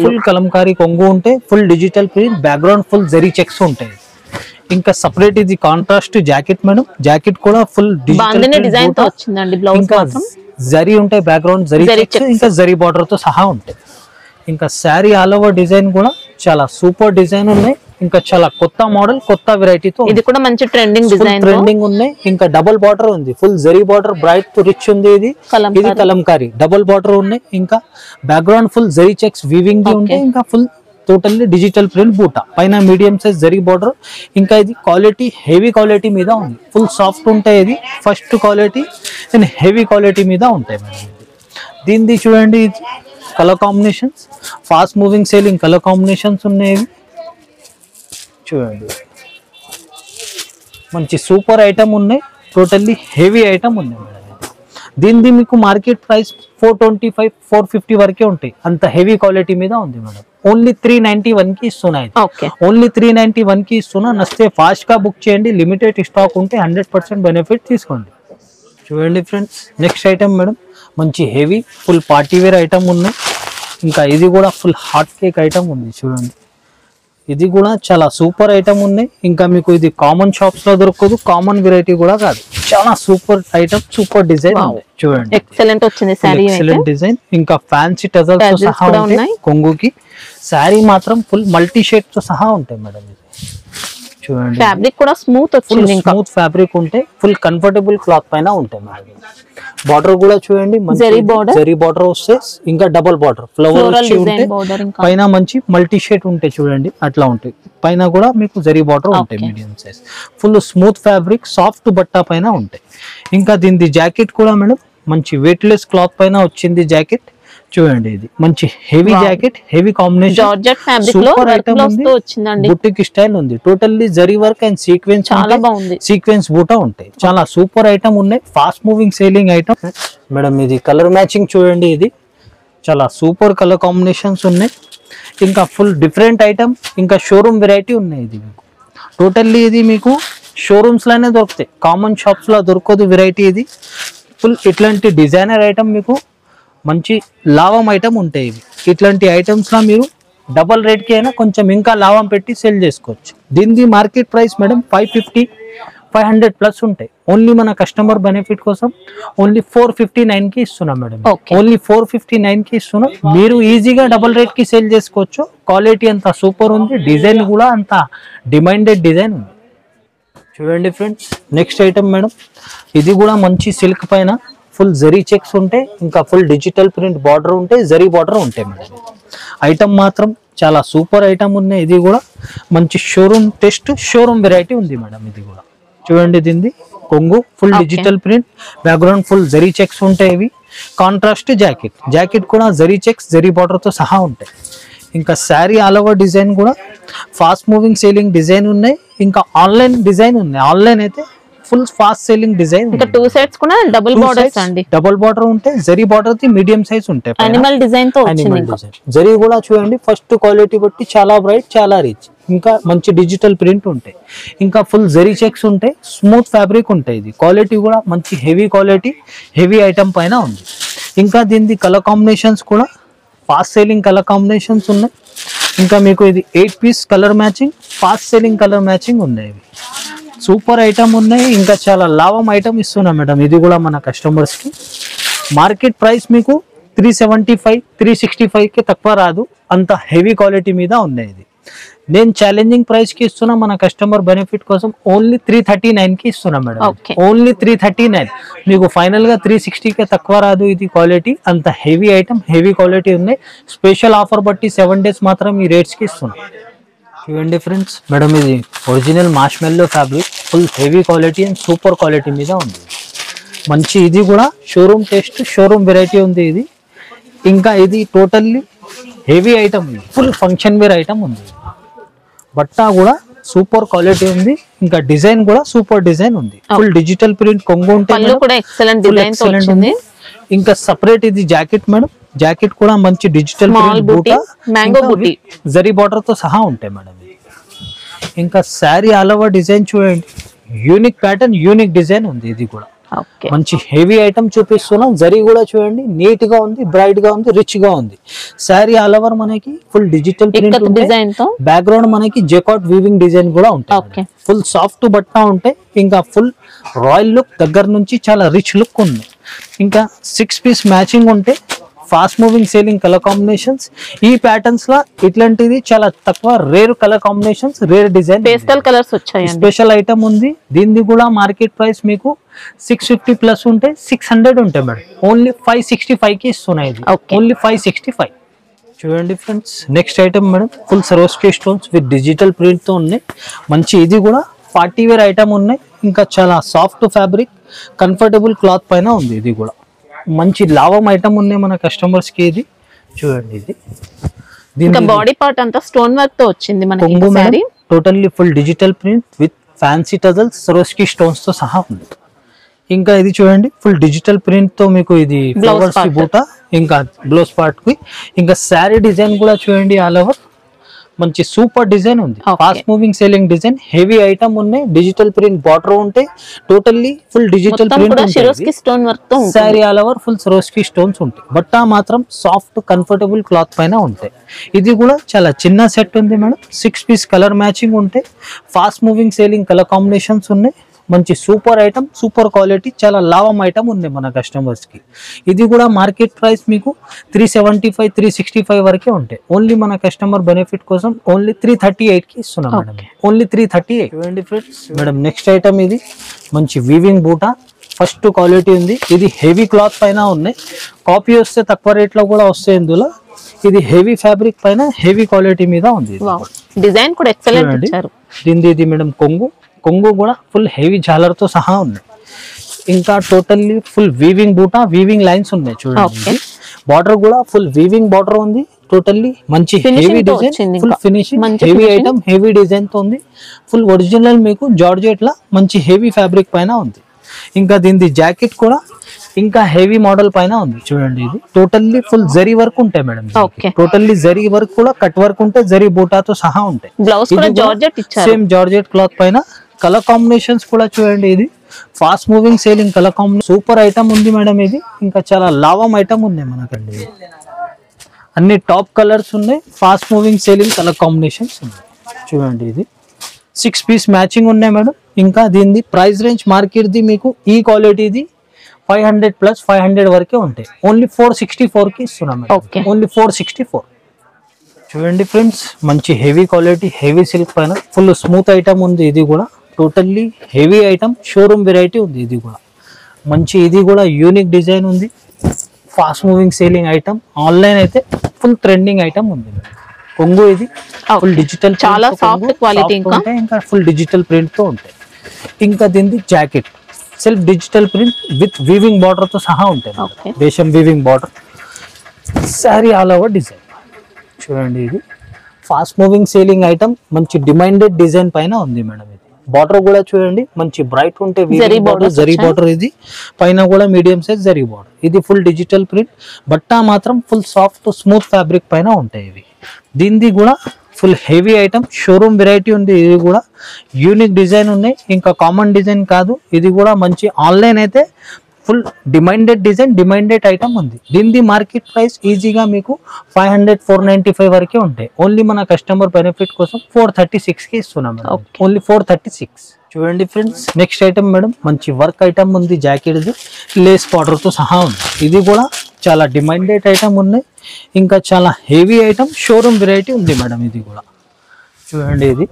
ఫుల్ కలంకారీ కొంగు ఉంటే full digital print background full zari checks ఉంటాయి. ఇంకా సపరేట్ ఇది కాంట్రాస్ట్ జాకెట్ మేడం. జాకెట్ కూడా ఫుల్ డిజిటల్ ఇంకా జరీ ఉంటాయి, బ్యాక్గ్రౌండ్ జరీ చెక్స్ ఇంకా జరీ బార్డర్ తో సహా ఉంటాయి. ఇంకా శారీ ఆల్ ఓవర్ డిజైన్ కూడా చాలా సూపర్ డిజైన్ ఉన్నాయి. ఇంకా చాలా కొత్త మోడల్ కొత్త వెరైటీతో ఇది కూడా మంచి ట్రెండింగ్ ఉన్నాయి. ఇంకా డబుల్ బార్డర్ ఉంది, full zari border bright rich ఉంది. ఇది కలంకారీ డబుల్ బార్డర్ ఉన్నాయి. ఇంకా background full zari checks weaving the ఉంటాయి. ఇంకా ఫుల్ టోటల్లీ డిజిటల్ ప్రింట్ బూటా పైన మీడియం సైజ్ జరీ బార్డర్. ఇంకా ఇది క్వాలిటీ హెవీ క్వాలిటీ మీద ఉంది, ఫుల్ సాఫ్ట్ ఉంటాయి. ఇది first quality and heavy quality మీద ఉంటాయి మేడం. దీనిది చూడండి colour combinations fast moving selling colour combinations ఉన్నాయి. చూడండి మంచి సూపర్ ఐటమ్ ఉన్నాయి, టోటల్లీ హెవీ ఐటమ్ ఉన్నాయి మేడం. దీనిది మీకు మార్కెట్ ప్రైస్ 425 450 వరకే ఉంటాయి. అంత హెవీ క్వాలిటీ మీద ఉంది మేడం. ఓన్లీ 391 కి ఇస్తున్నాయి. ఓన్లీ 391 కి ఇస్తున్నా. నచ్చితే ఫాస్ట్ గా బుక్ చేయండి, లిమిటెడ్ స్టాక్ ఉంటే 100% బెనిఫిట్ తీసుకోండి. చూడండి ఫ్రెండ్స్ నెక్స్ట్ ఐటమ్ మేడం, మంచి heavy full party wear item ఉన్నాయి. ఇంకా ఇది కూడా ఫుల్ హాట్ కేక్ ఐటమ్ ఉంది. చూడండి ఇది కూడా చాలా సూపర్ ఐటమ్ ఉన్నాయి. ఇంకా మీకు ఇది కామన్ షాప్స్ లో దొరకదు, కామన్ వెరైటీ కూడా కాదు, చాలా సూపర్ ఐటమ్ సూపర్ డిజైన్ ఉంది. చూడండి ఎక్సలెంట్ వచ్చింది సారీ, ఎక్సలెంట్ డిజైన్. ఇంకా ఫ్యాన్సీ టజల్స్ తో సహా ఉంటాయి. కొంగుకి శారీ మాత్రం ఫుల్ మల్టీ షేడ్ తో సహా ఉంటాయి మేడం. చూడండి ఫ్యాబ్రిక్ కూడా స్మూత్ వచ్చింది, స్మూత్ ఫ్యాబ్రిక్ ఉంటే ఫుల్ కంఫర్టబుల్ క్లాత్ పైన ఉంటాయి మేడం. బార్డర్ కూడా చూడండి జరీ బార్డర్ వస్తే ఇంకా డబుల్ బార్డర్ ఫ్లవర్ వచ్చి ఉంటే పైన మంచి మల్టీ షేడ్ ఉంటాయి. చూడండి అట్లా ఉంటాయి. పైన కూడా మీకు జరీ బార్డర్ ఉంటాయి medium size. Full smooth fabric soft బట్ట పైన ఉంటాయి. ఇంకా దీని జాకెట్ కూడా మేడం మంచి వెయిట్ లెస్ క్లాత్ పైన వచ్చింది జాకెట్. చూడండి ఇది మంచి heavy jacket heavy combination georgette fabric లో వర్క్ తో వచ్చిందండి. బుట్టిక్ స్టైల్ ఉంది, totally zari work and sequence చాలా బాగుంది. సీక్వెన్స్ బూటా ఉంటాయి. చాలా సూపర్ ఐటమ్ ఉన్నాయి, fast moving selling item madam. ఇది కలర్ మ్యాచింగ్ చూడండి, ఇది చాలా సూపర్ కలర్ కాంబినేషన్స్ ఉన్నాయి. ఇంకా ఫుల్ డిఫరెంట్ ఐటమ్, ఇంకా షోరూమ్ వెరైటీ ఉన్నాయి. ఇది మీకు టోటల్లీ ఇది మీకు షోరూమ్స్ లోనే దొరుకుతాయి, కామన్ షాప్స్ లో దొరకదు వెరైటీ. ఇది ఫుల్ ఇట్లాంటి డిజైనర్ ఐటమ్ మీకు మంచి లాభం ఐటమ్ ఉంటాయి. ఇవి ఇట్లాంటి ఐటమ్స్ లా మీరు డబల్ రేట్ కి అయినా కొంచెం ఇంకా లాభం పెట్టి సేల్ చేసుకోవచ్చు. దీని మార్కెట్ ప్రైస్ మేడం 550 500 ప్లస్ ఉంటాయి. ఓన్లీ మన కస్టమర్ బెనిఫిట్ కోసం ఓన్లీ 459 కి ఇస్తున్నాం మేడం. ఓన్లీ 459 కి ఇస్తున్నాం. మీరు ఈజీగా డబల్ రేట్ కి సేల్ చేసుకోవచ్చు. క్వాలిటీ అంతా సూపర్ ఉంది, డిజైన్ కూడా అంత డిమాండెడ్ డిజైన్ ఉంది. చూడండి ఫ్రెండ్స్ నెక్స్ట్ ఐటమ్ మేడం, ఇది కూడా మంచి సిల్క్ పైన ఫుల్ జరీ చెక్స్ ఉంటాయి. ఇంకా ఫుల్ డిజిటల్ ప్రింట్ బార్డర్ ఉంటాయి, జరీ బార్డర్ ఉంటాయి మేడం. ఐటమ్ మాత్రం చాలా సూపర్ ఐటమ్ ఉన్నాయి. ఇది కూడా మంచి షోరూమ్ టెస్ట్ షోరూమ్ వెరైటీ ఉంది మేడం. ఇది కూడా చూడండి, దీన్ని కొంగు full digital print, background full zari checks ఉంటాయి. ఇవి కాంట్రాస్ట్ జాకెట్ కూడా జరీ చెక్స్ జరీ బార్డర్ తో సహా ఉంటాయి. ఇంకా శారీ ఆల్ ఓవర్ డిజైన్ కూడా ఫాస్ట్ మూవింగ్ సేలింగ్ డిజైన్ ఉన్నాయి. ఇంకా ఆన్లైన్ డిజైన్ ఉన్నాయి. ఆన్లైన్ అయితే ఫుల్ ఫాస్ట్ సేలింగ్ డిజైన్. ఇంకా 2 సెట్స్ కూడా డబుల్ బార్డర్స్ అండి. డబుల్ బార్డర్ ఉంటాయి, zari border the medium size ఉంటాయి. అనిమల్ డిజైన్ తో వచ్చింది. జరీ కూడా చూడండి, ఫస్ట్ క్వాలిటీ బట్టి చాలా బ్రైట్, చాలా రిచ్. ఇంకా మంచి డిజిటల్ ప్రింట్ ఉంటాయి. ఇంకా ఫుల్ జరీ చెక్స్ ఉంటాయి, స్మూత్ ఫ్యాబ్రిక్ ఉంటాయి. ఇది క్వాలిటీ కూడా మంచి హెవీ క్వాలిటీ, హెవీ ఐటమ్ పైన ఉంది. ఇంకా దీని కలర్ కాంబినేషన్స్ కూడా ఫాస్ట్ సేలింగ్ కలర్ కాంబినేషన్స్ ఉన్నాయి. ఇంకా మీకు ఇది 8 piece colour matching, fast selling colour matching ఉన్నాయి. ఇవి సూపర్ ఐటమ్ ఉన్నాయి. ఇంకా చాలా లాభం ఐటమ్ ఇస్తున్నాం మేడం. ఇది కూడా మన కస్టమర్స్ కి మార్కెట్ ప్రైస్ మీకు 375 365 కి తక్కువ రాదు. అంత హెవీ క్వాలిటీ మీద ఉన్నాయి. ఇది నేను ఛాలెంజింగ్ ప్రైస్ కి ఇస్తున్నా మన కస్టమర్ బెనిఫిట్ కోసం. ఓన్లీ 339 కి ఇస్తున్నా మేడం. ఓన్లీ 339. మీకు ఫైనల్ గా 360 కి తక్కువ రాదు. ఇది క్వాలిటీ అంత హెవీ ఐటమ్, హెవీ క్వాలిటీ ఉన్నాయి. స్పెషల్ ఆఫర్ బట్టి 7 డేస్ మాత్రం ఈ రేట్స్ కి ఇస్తున్నా. చూడండి ఫ్రెండ్స్, మేడం ఇది original మార్ష్మెల్లో fabric, full heavy quality and super quality మీద ఉంది. మంచి ఇది కూడా షోరూమ్ టెస్ట్ షోరూమ్ వెరైటీ ఉంది. ఇది ఇంకా ఇది totally heavy item, full function wear item ఉంది. బట్ట కూడా సూపర్ క్వాలిటీ ఉంది. ఇంకా డిజైన్ కూడా సూపర్ డిజైన్ ఉంది. ఫుల్ డిజిటల్ ప్రింట్ కొంగు ఉంటుంది. ఇంకా సపరేట్ ఇది జాకెట్ మేడం. జాకెట్ కూడా మంచి డిజిటల్ జరీ బార్డర్ తో సహా ఉంటాయి మేడం. ఇంకా శారీ ఆల్ ఓవర్ డిజైన్ చూడండి, యూనిక్ ప్యాటర్న్, యూనిక్ డిజైన్ ఉంది. ఇది కూడా మంచి హెవీ ఐటమ్ చూపిస్తున్నాం. జరీ కూడా చూడండి, నీట్ గా ఉంది, బ్రైట్ గా ఉంది, రిచ్ గా ఉంది. శారీ ఆల్ ఓవర్ మనకి ఫుల్ డిజిటల్ ప్రింట్ డిజైన్ తో, బ్యాక్గ్రౌండ్ మనకి జెకాట్ వీవింగ్ డిజైన్ కూడా ఉంటాయి. ఫుల్ సాఫ్ట్ బట్ట ఉంటాయి. ఇంకా ఫుల్ రాయల్ లుక్ దగ్గర నుంచి చాలా రిచ్ లుక్ ఉంది. ఇంకా 6 పీస్ మ్యాచింగ్ ఉంటే fast moving selling colour combinations. ఈ ప్యాటర్న్స్ లా ఇట్లాంటిది చాలా తక్కువ, rare colour combinations, rare design, pastel colours వచ్చాయి. స్పెషల్ ఐటమ్ ఉంది. దీనిది కూడా మార్కెట్ ప్రైస్ మీకు 650 ప్లస్ ఉంటే 600 ఉంటాయి మేడం. ఓన్లీ 565 కి ఇస్తున్నాయి. ఓన్లీ 565. చూడండి friends, next item madam full Swarovski stones with digital print తో ఉన్నాయి. మంచి ఇది కూడా పార్టీ వేర్ ఐటమ్ ఉన్నాయి. ఇంకా చాలా సాఫ్ట్ ఫ్యాబ్రిక్, కంఫర్టబుల్ క్లాత్ పైన ఉంది. ఇది కూడా మంచి లాభం ఐటమ్ ఉన్నాయి మన కస్టమర్స్ కి. ఇది చూడండి, ఇది దీని బాడీ పార్ట్ అంతా స్టోన్ వర్క్ తో వచ్చింది మనకి. Sorry totally full digital print with fancy tassels, సరోస్కి stones తో సహా ఉంది. ఇంకా ఇది చూడండి, ఫుల్ డిజిటల్ ప్రింట్ తో మీకు ఇది ఫ్లవర్స్ కి బూటా, ఇంకా బ్లౌజ్ పార్ట్ కి. ఇంకా శారీ డిజైన్ కూడా చూడండి, ఆల్ ఓవర్ మంచి సూపర్ డిజైన్ ఉంది. Fast moving selling design, heavy item ఉన్నాయి. డిజిటల్ ప్రింట్ బార్డర్ ఉంటాయి. Totally full digital print, sari all over full Swarovski stones ఉంటాయి. బట్ట మాత్రం సాఫ్ట్ కంఫర్టబుల్ క్లాత్ పైన ఉంటాయి. ఇది కూడా చాలా చిన్న సెట్ ఉంది మేడం. 6 పీస్ కలర్ మ్యాచింగ్ ఉంటాయి. Fast moving selling colour combinations ఉన్నాయి. మంచి సూపర్ ఐటమ్, సూపర్ క్వాలిటీ, చాలా లాభం ఐటమ్ ఉంది మన కస్టమర్స్ కి. ఇది కూడా మార్కెట్ ప్రైస్ మీకు 375 365 వరకే ఉంటాయి. ఓన్లీ మన కస్టమర్ బెనిఫిట్ కోసం ఓన్లీ 338 కి ఇస్తున్నాం మేడం. ఓన్లీ 338. చూడండి ఫ్రెండ్స్, మేడం నెక్స్ట్ ఐటమ్ ఇది మంచి వీవింగ్ బూటా, ఫస్ట్ క్వాలిటీ ఉంది. ఇది హెవీ క్లాత్ పైన ఉన్నాయి. కాపీ వస్తే తక్కువ రేట్ లో కూడా వస్తాయి ఇందులో. ఇది హెవీ ఫ్యాబ్రిక్ పైన హెవీ క్వాలిటీ మీద ఉంది. డిజైన్ కూడా ఎక్సలెంట్ ఇచ్చారు. దీనిది ఇది మేడం కొంగు కూడా ఫుల్ హెవీ జాలర్ తో సహా ఉంది. ఇంకా టోటల్లీ ఫుల్ వీవింగ్ బూటా, వీవింగ్ లైన్స్ ఉన్నాయి. చూడండి, బార్డర్ కూడా ఫుల్ వీవింగ్ బార్డర్ ఉంది. టోటల్లీ మంచి heavy design, full finishing, heavy item, heavy design తో ఉంది. ఫుల్ ఒరిజినల్ మీకు జార్జెట్ లా మంచి హెవీ ఫ్యాబ్రిక్ పైన ఉంది. ఇంకా దీనిది జాకెట్ కూడా ఇంకా హెవీ మోడల్ పైన ఉంది. చూడండి, ఇది టోటల్లీ ఫుల్ జరీ వర్క్ ఉంటాయి మేడం. టోటల్లీ జరీ వర్క్ కూడా కట్ వర్క్ ఉంటాయి, జరీ బూటాతో సహా ఉంటాయి. సేమ్ జార్జెట్ క్లాత్ పైన. కలర్ కాంబినేషన్స్ కూడా చూడండి, ఇది fast moving selling colour combination, super item ఉంది మేడం. ఇది ఇంకా చాలా లాభం ఐటమ్ ఉంది మనకండి. అన్ని టాప్ కలర్స్ ఉన్నాయి. Fast moving selling colour combinations ఉన్నాయి. చూడండి, ఇది 6 పీస్ మ్యాచింగ్ ఉన్నాయి మేడం. ఇంకా దీనిది ప్రైస్ రేంజ్ మార్కెట్ ది మీకు ఈ క్వాలిటీది 500 ప్లస్ 500 వరకే ఉంటాయి. ఓన్లీ 464 కి ఇస్తున్నాం. ఓన్లీ 464. చూడండి ఫ్రెండ్స్, మంచి హెవీ క్వాలిటీ, హెవీ సిల్క్ పైన ఫుల్ స్మూత్ ఐటమ్ ఉంది. ఇది కూడా totally heavy item, showroom variety ఉంది. ఇది కూడా మంచి, ఇది కూడా యూనిక్ డిజైన్ ఉంది. Fast moving selling item. Online అయితే ఫుల్ ట్రెండింగ్ ఐటమ్ ఉంది. కొంగు ఇది ఫుల్ డిజిటల్, చాలా సాఫ్ట్ క్వాలిటీ, ఇంకా ఫుల్ డిజిటల్ ప్రింట్ తో ఉంటాయి. ఇంకా దీనికి jacket self digital print with weaving border తో సహా ఉంటాయి. రేషం weaving border, sari all over design. చూడండి ఇది ఫాస్ట్ మూవింగ్ సేలింగ్ ఐటమ్, మంచి డిమాండెడ్ డిజైన్ పైన ఉంది మేడం. ఇది బార్డర్ కూడా చూడండి మంచి బ్రైట్ ఉంటే జరీ బార్డర్, ఇది పైన కూడా మీడియం సైజ్ జరీ బార్డర్. ఇది ఫుల్ డిజిటల్ ప్రింట్, బట్ట మాత్రం ఫుల్ సాఫ్ట్ స్మూత్ ఫ్యాబ్రిక్ పైన ఉంటాయి ఇవి. దీనిది కూడా full heavy item, showroom variety ఉంది. ఇది కూడా యూనిక్ డిజైన్ ఉన్నాయి, ఇంకా కామన్ డిజైన్ కాదు. ఇది కూడా మంచి ఆన్లైన్ అయితే full demanded design, demanded item ఉంది. దీనిది మార్కెట్ ప్రైస్ ఈజీగా మీకు 500-495 వరకే ఉంటాయి. ఓన్లీ మన కస్టమర్ బెనిఫిట్ కోసం 436కి ఇస్తున్నాం మేడం. ఓన్లీ 436. చూడండి ఫ్రెండ్స్, నెక్స్ట్ ఐటమ్ మేడం మంచి వర్క్ ఐటమ్ ఉంది. జాకెట్ లేస్ బార్డర్ తో సహా ఉంది. ఇది కూడా చాలా డిమాండెడ్ ఐటమ్ ఉన్నాయి, ఇంకా చాలా హెవీ ఐటమ్, షోరూమ్ వెరైటీ ఉంది మేడం. ఇది కూడా చూడండి, ఇది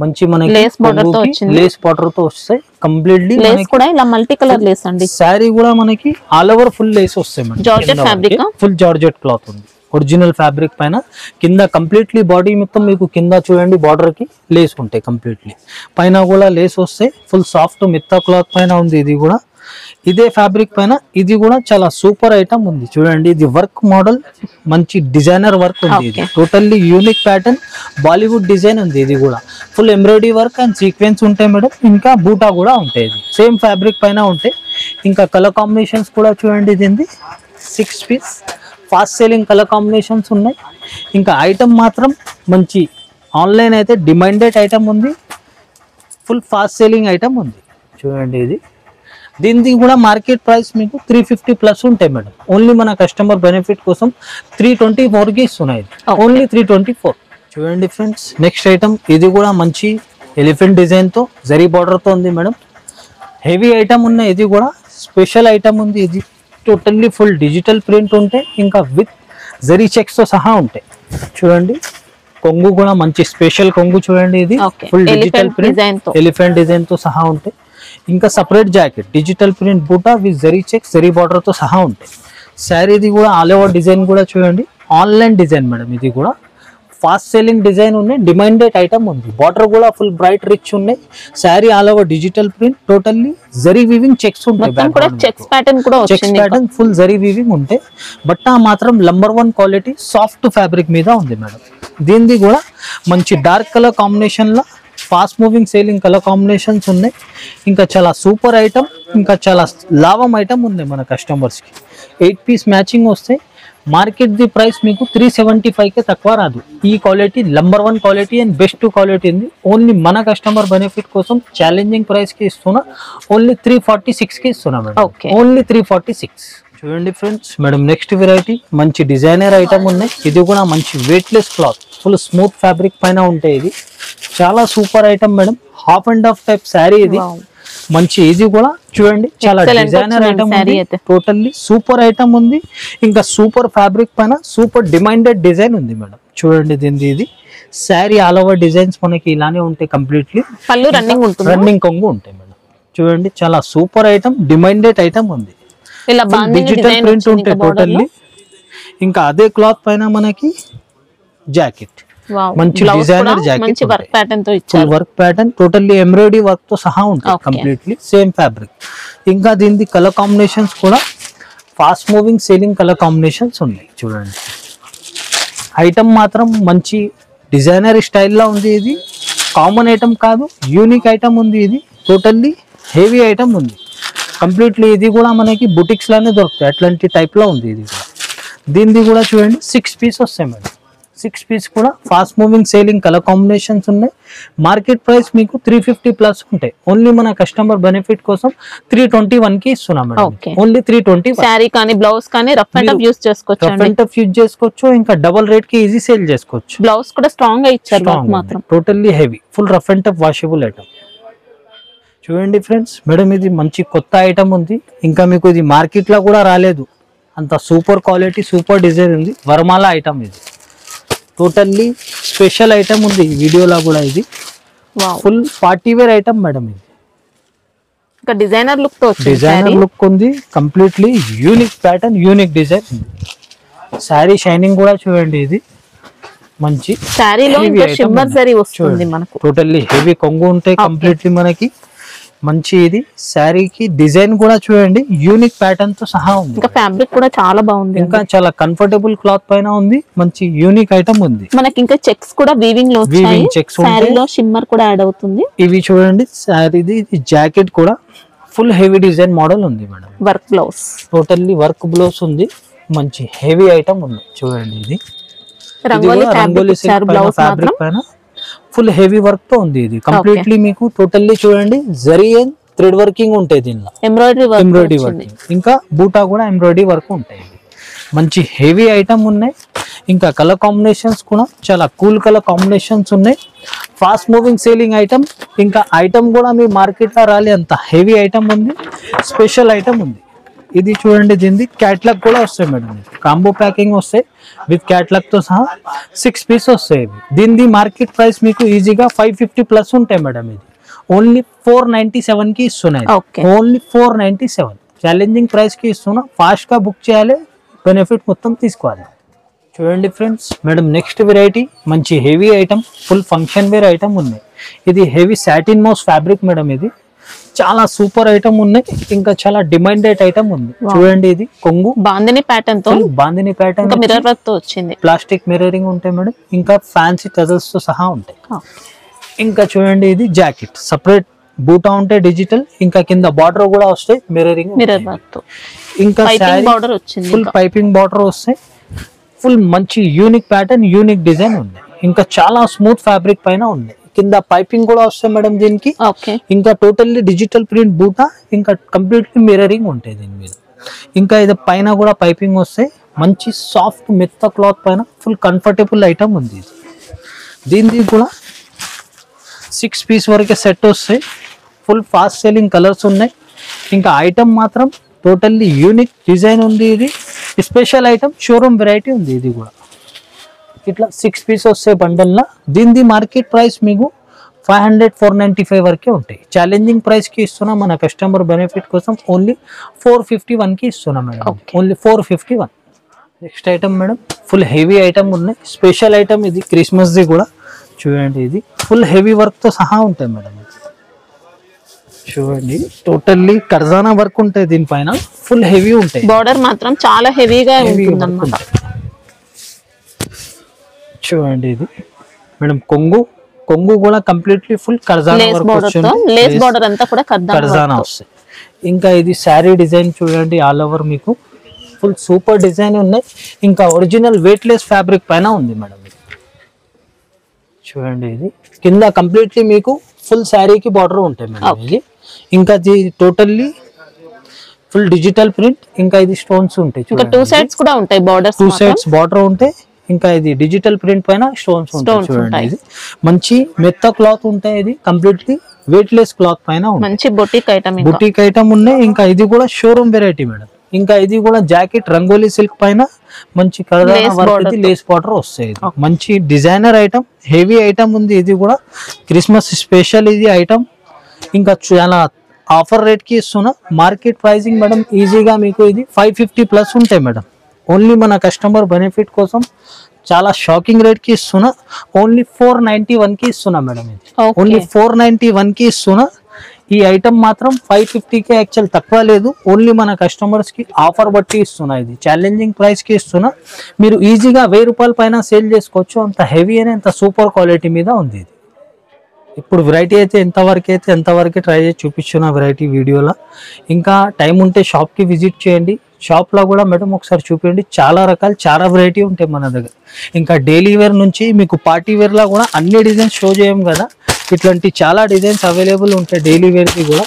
మంచి మనకి లేస్ బార్డర్ తో వస్తాయి. కంప్లీట్లీ మల్టీ కలర్ లేస్ అండి. సారీ కూడా మనకి ఆల్ ఓవర్ ఫుల్ లేస్ వస్తాయి madam. Georgette fabric, full georgette cloth ఉంది. ఒరిజినల్ ఫ్యాబ్రిక్ పైన కింద కంప్లీట్లీ బాడీ మొత్తం మీకు కింద చూడండి బార్డర్ కి లేస్ ఉంటాయి. కంప్లీట్లీ పైన కూడా లేస్ వస్తాయి. ఫుల్ సాఫ్ట్ మిత్తా క్లాత్ పైన ఉంది. ఇది కూడా ఇదే ఫ్యాబ్రిక్ పైన, ఇది కూడా చాలా సూపర్ ఐటమ్ ఉంది. చూడండి, ఇది వర్క్ మోడల్, మంచి డిజైనర్ వర్క్ ఉంది. ఇది totally unique pattern, Bollywood design ఉంది. ఇది కూడా full embroidery work and sequence ఉంటాయి మేడం. ఇంకా బూటా కూడా ఉంటాయి. ఇది సేమ్ ఫ్యాబ్రిక్ పైన ఉంటాయి. ఇంకా కలర్ కాంబినేషన్స్ కూడా చూడండి, దీనిది 6 piece fast selling colour combinations ఉన్నాయి. ఇంకా ఐటమ్ మాత్రం మంచి ఆన్లైన్ అయితే డిమాండెడ్ ఐటమ్ ఉంది, ఫుల్ ఫాస్ట్ సెల్లింగ్ ఐటమ్ ఉంది. చూడండి, ఇది దీనిది కూడా మార్కెట్ ప్రైస్ మీకు 350 ప్లస్ ఉంటాయి మేడం. ఓన్లీ మన కస్టమర్ బెనిఫిట్ కోసం 324కి ఇస్తున్నాయి. ఓన్లీ 324. చూడండి ఫ్రెండ్స్, నెక్స్ట్ ఐటమ్ ఇది కూడా మంచి ఎలిఫెంట్ డిజైన్ తో జరీ బార్డర్ తో ఉంది మేడం. హెవీ ఐటమ్ ఉన్నాయి. ఇది కూడా స్పెషల్ ఐటమ్ ఉంది. ఇది టోటల్లీ ఫుల్ డిజిటల్ ప్రింట్ ఉంటాయి, ఇంకా విత్ జరీ చెక్స్ తో సహా ఉంటాయి. చూడండి, కొంగు కూడా మంచి స్పెషల్ కొంగు. చూడండి, ఇది full digital print elephant design తో సహా ఉంటాయి. ఇంకా సపరేట్ జాకెట్ డిజిటల్ ప్రింట్ బూటా with zari checks zari border తో సహా ఉంటాయి. శారీది కూడా ఆల్ ఓవర్ డిజైన్ కూడా చూడండి, ఆన్లైన్ డిజైన్ మేడం. ఇది కూడా ఫాస్ట్ సెల్లింగ్ డిజైన్ ఉన్నాయి, డిమాండెడ్ ఐటమ్ ఉంది. బార్డర్ కూడా ఫుల్ బ్రైట్ రిచ్ ఉన్నాయి. Sari all over digital print, totally zari weaving checks ఉంటాయి. Checks pattern full zari weaving ఉంటాయి. బట్ మాత్రం నంబర్ 1 క్వాలిటీ సాఫ్ట్ ఫ్యాబ్రిక్ మీద ఉంది మేడం. దీనిది కూడా మంచి డార్క్ కలర్ కాంబినేషన్ లో fast moving selling colour combinations ఉన్నాయి. ఇంకా చాలా సూపర్ ఐటమ్, ఇంకా చాలా లాభం ఐటమ్ ఉంది మన కస్టమర్స్ కి. 8 పీస్ మ్యాచింగ్ వస్తాయి. మార్కెట్ ది ప్రైస్ మీకు 375కే తక్కువ రాదు. ఈ quality number 1 quality and best quality ఉంది. ఓన్లీ మన కస్టమర్ బెనిఫిట్ కోసం ఛాలెంజింగ్ ప్రైస్ కి ఇస్తున్నా. ఓన్లీ 346కి ఇస్తున్నా మేడం. ఓన్లీ 346. చూడండి ఫ్రెండ్స్, మేడం నెక్స్ట్ వెరైటీ మంచి డిజైనర్ ఐటమ్ ఉన్నాయి. ఇది కూడా మంచి weightless cloth, full smooth fabric పైన ఉంటాయి. ఇది చాలా super item madam. Half and half type sari ఇది మంచి. ఇది కూడా చూడండి చాలా డిజైనర్ ఐటమ్ ఉంది. టోటల్లీ సూపర్ ఐటమ్ ఉంది. ఇంకా సూపర్ ఫ్యాబ్రిక్ పైన సూపర్ డిమాండెడ్ డిజైన్ ఉంది మేడం. చూడండి, దీనిది ఇది శారీ ఆల్ ఓవర్ డిజైన్స్ మనకి ఇలానే ఉంటాయి. కంప్లీట్లీ రన్నింగ్ కొంగు ఉంటాయి మేడం. చూడండి, చాలా సూపర్ ఐటమ్, డిమాండెడ్ ఐటమ్ ఉంది. డిజిటల్ ప్రింట్ ఉంటాయి టోటల్లీ. ఇంకా అదే క్లాత్ పైన మనకి జాకెట్, మంచి designer jacket, full work pattern, totally embroidery work తో సహా ఉంటుంది. Completely same fabric. ఇంకా దీనికి కలర్ కాంబినేషన్స్ కూడా fast moving selling colour combinations ఉన్నాయి. చూడండి, ఐటమ్ మాత్రం మంచి డిజైనర్ స్టైల్లో ఉంది. ఇది కామన్ ఐటమ్ కాదు, యూనిక్ ఐటమ్ ఉంది. ఇది టోటల్లీ హెవీ ఐటమ్ ఉంది. కంప్లీట్లీ ఇది కూడా మనకి బుటిక్స్ లానే దొరుకుతాయి, అట్లాంటి టైప్ లో ఉంది. ఇది కూడా దీనిది కూడా చూడండి 6 పీస్ వస్తాయి మేడం. 6 పీస్ కూడా fast moving selling colour combinations ఉన్నాయి. మార్కెట్ ప్రైస్ మీకు 350 ప్లస్ ఉంటాయి. ఓన్లీ మన కస్టమర్ బెనిఫిట్ కోసం 321కి ఇస్తున్నాం మేడం. ఓన్లీ 320. సారీ కానీ బ్లౌజ్ కానీ రఫ్ అండ్ టఫ్ యూస్ చేసుకోవచ్చు. రఫ్ అండ్ టఫ్ యూస్ చేసుకోవచ్చు. ఇంకా డబుల్ రేట్ కి ఈజీ సేల్ చేసుకోవచ్చు. బ్లౌజ్ కూడా స్ట్రాంగ్ గా ఇచ్చారు మాత్రం. Totally heavy, full rough and tough washable item. చూడండి ఫ్రెండ్స్, మేడం ఇది మంచి కొత్త ఐటమ్ ఉంది. ఇంకా మీకు ఇది మార్కెట్ లో కూడా రాలేదు. అంత సూపర్ క్వాలిటీ, సూపర్ డిజైన్ ఉంది. వరమాల ఐటమ్ ఇది టోటల్లీ స్పెషల్ ఐటమ్ ఉంది. ఈ వీడియోలో కూడా ఇది full party wear item madam. ఇది ఇంకా డిజైనర్ లుక్ తో డిజైనర్ లుక్ ఉంది. Completely unique pattern, unique design ఉంది. శారీ షైనింగ్ కూడా చూడండి. ఇది మంచి శారీలో ఇంకా షిమ్మర్ జరీ వస్తుంది మనకు. టోటల్లీ హెవీ కొంగు ఉంటాయి కంప్లీట్లీ మనకి. మంచి ఇది శారీకి డిజైన్ కూడా చూడండి యూనిక్ ప్యాటర్న్ తో సహా ఉంది. ఇంకా ఫ్యాబ్రిక్ కూడా చాలా బాగుంది. ఇంకా చాలా కంఫర్టబుల్ క్లాత్ పైన ఉంది. మంచి యూనిక్ ఐటమ్ ఉంది. మనకి ఇంకా చెక్స్ కూడా వీవింగ్ లో వచ్చాయి. శారీలో షిమ్మర్ కూడా యాడ్ అవుతుంది. ఇవి చూడండి శారీది జాకెట్ కూడా ఫుల్ హెవీ డిజైన్ మోడల్ ఉంది madam. Work blouse, totally work blouse ఉంది. మంచి హెవీ ఐటమ్ ఉంది చూడండి. ఇది రంగోలీ ఫ్యాబ్రిక్ పైన ఫుల్ హెవీ వర్క్ తో ఉంది. ఇది కంప్లీట్లీ మీకు టోటల్లీ చూడండి జరీ అండ్ థ్రెడ్ వర్కింగ్ ఉంటాయి దీనిలో. ఎంబ్రాయిడరీ వర్కింగ్ ఇంకా బూటా కూడా ఎంబ్రాయిడరీ వర్క్ ఉంటాయి. మంచి హెవీ ఐటమ్ ఉన్నాయి. ఇంకా కలర్ కాంబినేషన్స్ కూడా చాలా కూల్ కలర్ కాంబినేషన్స్ ఉన్నాయి. Fast moving selling item. ఇంకా ఐటమ్ కూడా మీ మార్కెట్ లో రాలి అంత హెవీ ఐటమ్ ఉంది. స్పెషల్ ఐటమ్ ఉంది. ఇది చూడండి దీనిది క్యాట్లాగ్ కూడా వస్తాయి మేడం. కాంబో ప్యాకింగ్ వస్తాయి విత్ క్యాట్లాగ్ తో సహా 6 పీస్ వస్తాయి. దీనిది మార్కెట్ ప్రైస్ మీకు ఈజీగా 550 ప్లస్ ఉంటాయి మేడం. ఇది ఓన్లీ 497 కి ఇస్తున్నాయి. ఓన్లీ 497 ఛాలెంజింగ్ ప్రైస్ కి ఇస్తున్నా. ఫాస్ట్ గా బుక్ చేయాలి, బెనిఫిట్ మొత్తం తీసుకోవాలి. చూడండి ఫ్రెండ్స్ మేడం నెక్స్ట్ వెరైటీ మంచి heavy item full function wear item ఉన్నాయి. ఇది heavy satin moss fabric madam. ఇది చాలా సూపర్ ఐటమ్ ఉన్నాయి. ఇంకా చాలా డిమాండెడ్ ఐటమ్ ఉంది. చూడండి ఇది కొంగు బాందిని ప్యాటర్న్ తో, బాందిని ప్యాటర్న్ మిర్రర్ వర్క్ తో వచ్చింది. ప్లాస్టిక్ మిర్రరింగ్ ఉంటాయి మేడం. ఇంకా ఫ్యాన్సీ టజల్స్ తో సహా ఉంటాయి. ఇంకా చూడండి ఇది జాకెట్ సపరేట్ బూటా ఉంటే డిజిటల్. ఇంకా కింద బార్డర్ కూడా వస్తాయి మిర్రరింగ్ మిర్రర్ వర్క్ తో. ఇంకా బార్డర్ వచ్చింది, ఫుల్ పైపింగ్ బార్డర్ వస్తాయి. ఫుల్ మంచి యూనిక్ ప్యాటర్న్ యూనిక్ డిజైన్ ఉంది. ఇంకా చాలా స్మూత్ ఫ్యాబ్రిక్ పైన ఉంది. కింద పైపింగ్ కూడా వస్తాయి మేడం దీనికి. ఇంకా టోటల్లీ డిజిటల్ ప్రింట్ బూటా ఇంకా కంప్లీట్లీ మిర్రరింగ్ ఉంటాయి దీని మీద. ఇంకా ఇది పైన కూడా పైపింగ్ వస్తాయి. మంచి సాఫ్ట్ మెత్త క్లాత్ పైన ఫుల్ కంఫర్టబుల్ ఐటమ్ ఉంది. దీనికి కూడా 6 పీస్ వరకే సెట్ వస్తాయి. ఫుల్ ఫాస్ట్ సెల్లింగ్ కలర్స్ ఉన్నాయి. ఇంకా ఐటమ్ మాత్రం టోటల్లీ యూనిక్ డిజైన్ ఉంది. ఇది స్పెషల్ ఐటమ్ షోరూమ్ వెరైటీ ఉంది. ఇది కూడా ఇట్లా 6 పీస్ వస్తాయి బండల్లా. దీనిది మార్కెట్ ప్రైస్ మీకు 500-495 వరకే ఉంటాయి. ఛాలెంజింగ్ ప్రైస్ కి ఇస్తున్నా మన కస్టమర్ బెనిఫిట్ కోసం. ఓన్లీ 451 కి ఇస్తున్నా madam. Only 451. Next item madam full heavy item ఉన్నాయి. స్పెషల్ ఐటమ్ ఇది క్రిస్మస్ ది కూడా చూడండి. ఇది ఫుల్ హెవీ వర్క్ తో సహా ఉంటాయి మేడం. చూడండి టోటల్లీ కర్జానా వర్క్ ఉంటాయి దీనిపైన. ఫుల్ హెవీ ఉంటాయి. బార్డర్ మాత్రం చాలా హెవీగా ఉంటుంది అన్నమాట. చూడండి ఇది మేడం కొంగు కూడా కంప్లీట్లీ ఫుల్ కర్జానా వర్క్ వస్తుంది. లేస్ బార్డర్ అంతా కూడా కర్జానా వస్తుంది. ఇంకా ఇది శారీ డిజైన్ చూడండి ఆల్ ఓవర్ మీకు ఫుల్ సూపర్ డిజైన్ ఉన్నాయి. ఇంకా ఒరిజినల్ వెయిట్ లెస్ ఫ్యాబ్రిక్ పైన ఉంది మేడం. చూడండి ఇది కింద కంప్లీట్లీ మీకు ఫుల్ శారీకి బార్డర్ ఉంటాయి మేడం. ఇది ఇంకా ఇది టోటల్లీ ఫుల్ డిజిటల్ ప్రింట్. ఇంకా ఇది స్టోన్స్ ఉంటాయి. ఇంకా 2 సైడ్స్ కూడా ఉంటాయి బార్డర్స్. 2 సైడ్స్ బార్డర్ ఉంటాయి. ఇంకా ఇది డిజిటల్ ప్రింట్ పైన స్టోన్స్ ఉంటాయి. చూడండి ఇది మంచి మెత్త క్లాత్ ఉంటాయి. ఇది కంప్లీట్లీ వెయిట్ లెస్ క్లాత్ పైన మంచి బొటిక్ ఐటమ్. బొటిక్ ఐటమ్ ఉన్నాయి. ఇంకా ఇది కూడా షోరూమ్ వెరైటీ మేడం. ఇంకా ఇది కూడా జాకెట్ రంగోలీ సిల్క్ పైన మంచి కర్జానా వర్క్ లేస్ బార్డర్ వస్తాయి. మంచి డిజైనర్ ఐటమ్ హెవీ ఐటమ్ ఉంది. ఇది కూడా క్రిస్మస్ స్పెషల్ ఇది ఐటమ్. ఇంకా చాలా ఆఫర్ రేట్ కి ఇస్తున్నా. మార్కెట్ ప్రైసింగ్ మేడం ఈజీగా మీకు ఇది 550 ప్లస్ ఉంటాయి మేడం. ఓన్లీ మన కస్టమర్ బెనిఫిట్ కోసం చాలా షాకింగ్ రేట్ కి ఇస్తున్నా. ఓన్లీ 491 కి ఇస్తున్నా మేడం. ఇది ఓన్లీ 491 కి ఇస్తున్నా. ఈ ఐటమ్ మాత్రం 550కే యాక్చువల్ తక్కువ లేదు. ఓన్లీ మన కస్టమర్స్ కి ఆఫర్ బట్టి ఇస్తున్నా. ఇది ఛాలెంజింగ్ ప్రైస్ కి ఇస్తున్నా. మీరు ఈజీగా 1000 రూపాయల పైన సేల్ చేసుకోవచ్చు. అంత హెవీ అని అంత సూపర్ క్వాలిటీ మీద ఉంది. ఇది ఇప్పుడు వెరైటీ అయితే ఎంతవరకు ట్రై చేసి చూపించిన వెరైటీ వీడియోలో. ఇంకా టైం ఉంటే షాప్కి విజిట్ చేయండి. షాప్లో కూడా మేడం ఒకసారి చూపించండి. చాలా రకాలు చాలా వెరైటీ ఉంటాయి మన దగ్గర. ఇంకా డైలీ వేర్ నుంచి మీకు పార్టీ వేర్లో కూడా అన్ని డిజైన్స్ షో చేయం కదా. ఇట్లాంటి చాలా డిజైన్స్ అవైలబుల్ ఉంటాయి డైలీ వేర్కి కూడా.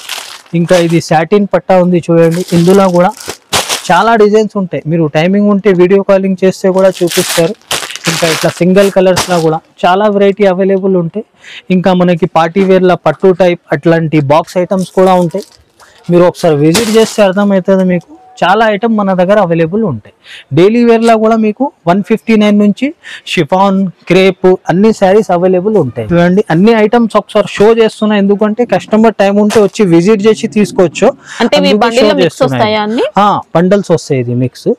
ఇంకా ఇది సాటిన్ పట్టా ఉంది చూడండి. ఇందులో కూడా చాలా డిజైన్స్ ఉంటాయి. మీరు టైమింగ్ ఉంటే వీడియో కాలింగ్ చేస్తే కూడా చూపిస్తారు. ఇంకా ఇట్లా సింగిల్ కలర్స్లో కూడా చాలా వెరైటీ అవైలబుల్ ఉంటాయి. ఇంకా మనకి పార్టీ వేర్లో పట్టు టైప్ అట్లాంటి బాక్స్ ఐటమ్స్ కూడా ఉంటాయి. మీరు ఒకసారి విజిట్ చేస్తే అర్థమవుతుంది మీకు. చాలా ఐటమ్ మన దగ్గర అవైలబుల్ ఉంటాయి. డైలీ వేర్లో కూడా మీకు 159 నుంచి షిఫాన్ క్రేప్ అన్ని శారీస్ అవైలబుల్ ఉంటాయి. చూడండి అన్ని ఐటమ్స్ ఒకసారి షో చేస్తున్నా. ఎందుకంటే కస్టమర్ టైం ఉంటే వచ్చి విజిట్ చేసి తీసుకోవచ్చు. బండల్స్ వస్తాయి. ఇది మిక్స్.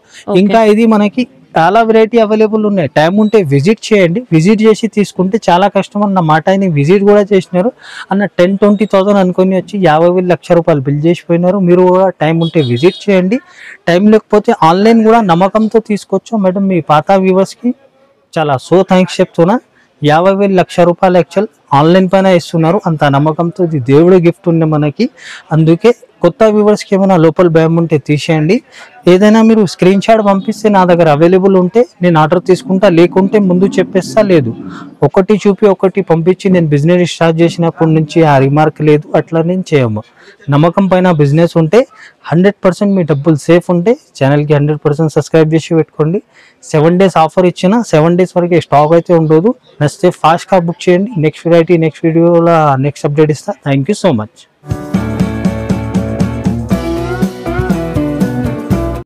ఇంకా ఇది మనకి చాలా వెరైటీ అవైలబుల్ ఉన్నాయి. టైం ఉంటే విజిట్ చేయండి. విజిట్ చేసి తీసుకుంటే చాలా కస్టమర్ నా మాట ఆయన విజిట్ కూడా చేసినారు. అన్న 10-20,000 అనుకొని వచ్చి 50,000 లక్ష రూపాయలు బిల్ చేసిపోయినారు. మీరు కూడా టైం ఉంటే విజిట్ చేయండి. టైం లేకపోతే ఆన్లైన్ కూడా నమ్మకంతో తీసుకోవచ్చు. మేడం మీ పాత వ్యూవర్స్కి చాలా థ్యాంక్స్ చెప్తున్నా. 50,000 లక్ష రూపాయలు యాక్చువల్ ఆన్లైన్ పైన ఇస్తున్నారు. అంత నమ్మకంతో ఇది దేవుడి గిఫ్ట్ ఉంది మనకి. అందుకే కొత్త వ్యూవర్స్కి ఏమైనా లోపల భయం ఉంటే తీసేయండి. ఏదైనా మీరు స్క్రీన్ షాట్ పంపిస్తే నా దగ్గర అవైలబుల్ ఉంటే నేను ఆర్డర్ తీసుకుంటా, లేకుంటే ముందు చెప్పేస్తా. లేదు ఒకటి చూపి ఒకటి పంపించి నేను బిజినెస్ స్టార్ట్ చేసినప్పటి నుంచి ఆ రిమార్క్ లేదు, అట్లా నేను చేయము. నమ్మకం పైన బిజినెస్ ఉంటే 100% మీ డబ్బులు సేఫ్ ఉంటే ఛానల్కి 100% సబ్స్క్రైబ్ చేసి పెట్టుకోండి. 7 days ఆఫర్ ఇచ్చిన 7 days వరకు స్టాక్ అయితే ఉండదు. నచ్చితే ఫాస్ట్గా బుక్ చేయండి. నెక్స్ట్ వెరైటీ నెక్స్ట్ వీడియోలో నెక్స్ట్ అప్డేట్ ఇస్తా. Thank you so much.